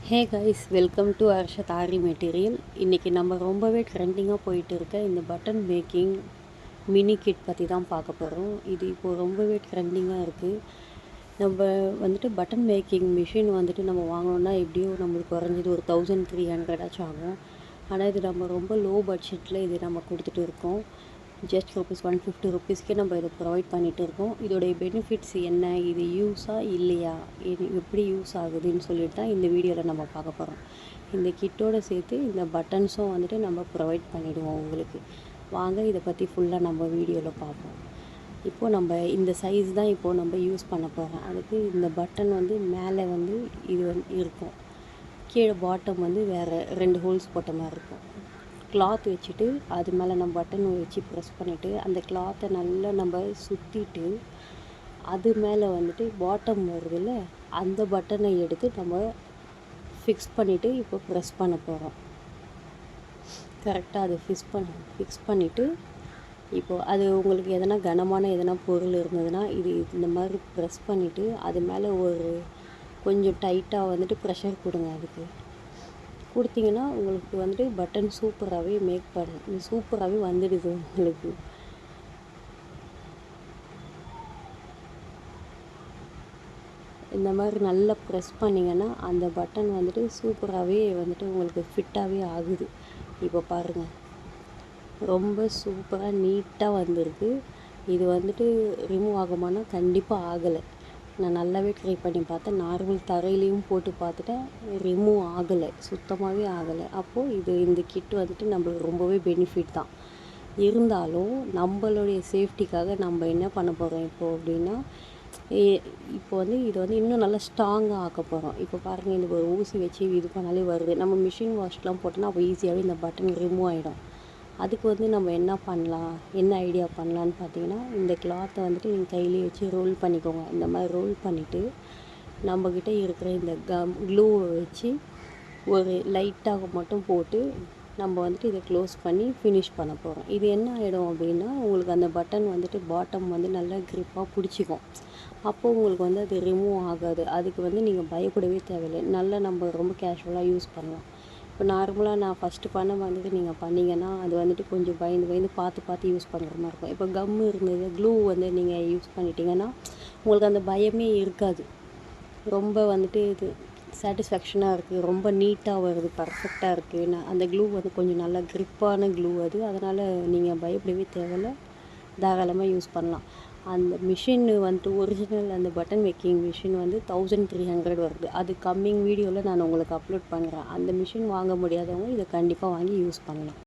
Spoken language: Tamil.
Hey guys, welcome to Arshad aari material. இன்றைக்கி நம்ம ரொம்பவே ட்ரெண்டிங்காக போயிட்டு இருக்க இந்த பட்டன் மேக்கிங் மினி கிட் பற்றி தான் பார்க்க போகிறோம். இது இப்போது ரொம்பவே ட்ரெண்டிங்காக இருக்குது. நம்ம வந்துட்டு பட்டன் மேக்கிங் மிஷின் வந்துட்டு நம்ம வாங்கணுன்னா எப்படியோ நம்மளுக்கு குறைஞ்சது ஒரு 1300 ஆகும். ஆனால் இது நம்ம ரொம்ப லோ பட்ஜெட்டில் இது நம்ம கொடுத்துட்டு இருக்கோம். ஜஸ்ட் ₹150 நம்ம இதை ப்ரொவைட் பண்ணிகிட்டு இருக்கோம். இதோடைய பெனிஃபிட்ஸ் என்ன, இது யூஸாக இல்லையா, இது எப்படி யூஸ் ஆகுதுன்னு சொல்லிட்டு தான் இந்த வீடியோவில் நம்ம பார்க்க போகிறோம். இந்த கிட்டோடு சேர்த்து இந்த பட்டன்ஸும் வந்துட்டு நம்ம ப்ரொவைட் பண்ணிவிடுவோம் உங்களுக்கு. வாங்க இதை பற்றி ஃபுல்லாக நம்ம வீடியோவில் பார்ப்போம். இப்போது நம்ம இந்த சைஸ் தான் இப்போது நம்ம யூஸ் பண்ண போகிறோம். அதுக்கு இந்த பட்டன் வந்து மேலே வந்து இது இருக்கும், கீழே பாட்டம் வந்து வேறு 2 ஹோல்ஸ் போட்ட மாதிரி இருக்கும். கிளாத் வச்சுட்டு அது மேலே நம்ம பட்டன் வச்சு ப்ரெஸ் பண்ணிவிட்டு அந்த கிளாத்தை நல்லா நம்ம சுற்றிட்டு அது மேலே வந்துட்டு பாட்டம் வருதுல்ல, அந்த பட்டனை எடுத்து நம்ம ஃபிக்ஸ் பண்ணிவிட்டு இப்போ ப்ரெஸ் பண்ண போகிறோம். கரெக்டாக அதை ஃபிக்ஸ் பண்ணிவிட்டு இப்போது அது உங்களுக்கு எதனா கனமான எதனா பொருள் இருந்ததுன்னா இது இந்த மாதிரி ப்ரெஸ் பண்ணிவிட்டு அது மேலே ஒரு கொஞ்சம் டைட்டாக வந்துட்டு ப்ரெஷர் கொடுங்க. அதுக்கு கொடுத்தீங்கன்னா உங்களுக்கு வந்துட்டு பட்டன் சூப்பராகவே வந்துடுது உங்களுக்கு. இந்த மாதிரி நல்லா ப்ரெஸ் பண்ணிங்கன்னா அந்த பட்டன் வந்துட்டு சூப்பராகவே வந்துட்டு உங்களுக்கு ஃபிட்டாகவே ஆகுது. இப்போ பாருங்கள், ரொம்ப சூப்பராக நீட்டாக வந்திருக்கு. இது வந்துட்டு ரிமூவ் ஆகுமானா கண்டிப்பாக ஆகலை. நான் நல்லாவே ட்ரை பண்ணி பார்த்தேன். நார்மல் தரையிலையும் போட்டு பார்த்துட்டேன், ரிமூவ் ஆகலை, சுத்தமாகவே ஆகலை. அப்போது இந்த கிட் வந்துட்டு நம்மளுக்கு ரொம்பவே பெனிஃபிட் தான். இருந்தாலும் நம்மளுடைய சேஃப்டிக்காக நம்ம என்ன பண்ண போகிறோம் இப்போது அப்படின்னா, இப்போ வந்து இதை வந்து இன்னும் நல்லா ஸ்ட்ராங்காக ஆக்க போகிறோம். இப்போ பாருங்கள், இந்த ஒரு ஊசி வச்சு இது பண்ணாலே வருது. நம்ம மிஷின் வாஷ்லாம் போட்டோன்னா அப்போ ஈஸியாகவே இந்த பட்டன் ரிமூவ் ஆகிடும். அதுக்கு வந்து நம்ம என்ன பண்ணலாம், என்ன ஐடியா பண்ணலான்னு பார்த்தீங்கன்னா, இந்த கிளாத்தை வந்துட்டு நீங்கள் கையிலே வச்சு ரோல் பண்ணிக்கோங்க. இந்த மாதிரி ரோல் பண்ணிவிட்டு நம்மக்கிட்ட இருக்கிற இந்த க்ளூவை வச்சு ஒரு லைட்டாக மட்டும் போட்டு நம்ம வந்துட்டு இதை க்ளோஸ் பண்ணி ஃபினிஷ் பண்ண போகிறோம். இது என்ன ஆகிடும் அப்படின்னா, உங்களுக்கு அந்த பட்டன் வந்துட்டு பாட்டம் வந்து நல்லா க்ரிப்பாக பிடிச்சிக்கும். அப்போது உங்களுக்கு வந்து அது ரிமூவ் ஆகாது. அதுக்கு வந்து நீங்கள் பயப்படவே தேவையில்லை. நல்லா நம்ம ரொம்ப கேஷுவலாக யூஸ் பண்ணலாம். இப்போ நார்மலாக நான் ஃபஸ்ட்டு பண்ண வந்துட்டு நீங்கள் பண்ணிங்கன்னா அது வந்துட்டு கொஞ்சம் பயந்து பார்த்து யூஸ் பண்ணுற மாதிரி இருக்கும். இப்போ கம்மு இருந்தது, க்ளூ வந்து நீங்கள் யூஸ் பண்ணிட்டீங்கன்னா உங்களுக்கு அந்த பயமே இருக்காது. ரொம்ப வந்துட்டு இது சாட்டிஸ்ஃபேக்ஷனாக இருக்குது, ரொம்ப நீட்டாக வருது, பர்ஃபெக்டாக இருக்குது. அந்த க்ளூ வந்து கொஞ்சம் நல்லா க்ரிப்பான க்ளூ அது. அதனால் நீங்கள் பயப்படவே தேவையில்லை, தாராளமாக யூஸ் பண்ணலாம். அந்த மிஷின் வந்துட்டு ஒரிஜினல் அந்த பட்டன் மேக்கிங் மிஷின் வந்து 1300 வருது. அது கம்மிங் வீடியோவில் நான் உங்களுக்கு அப்லோட் பண்ணுறேன். அந்த மிஷின் வாங்க முடியாதவங்க இதை கண்டிப்பாக வாங்கி யூஸ் பண்ணலாம்.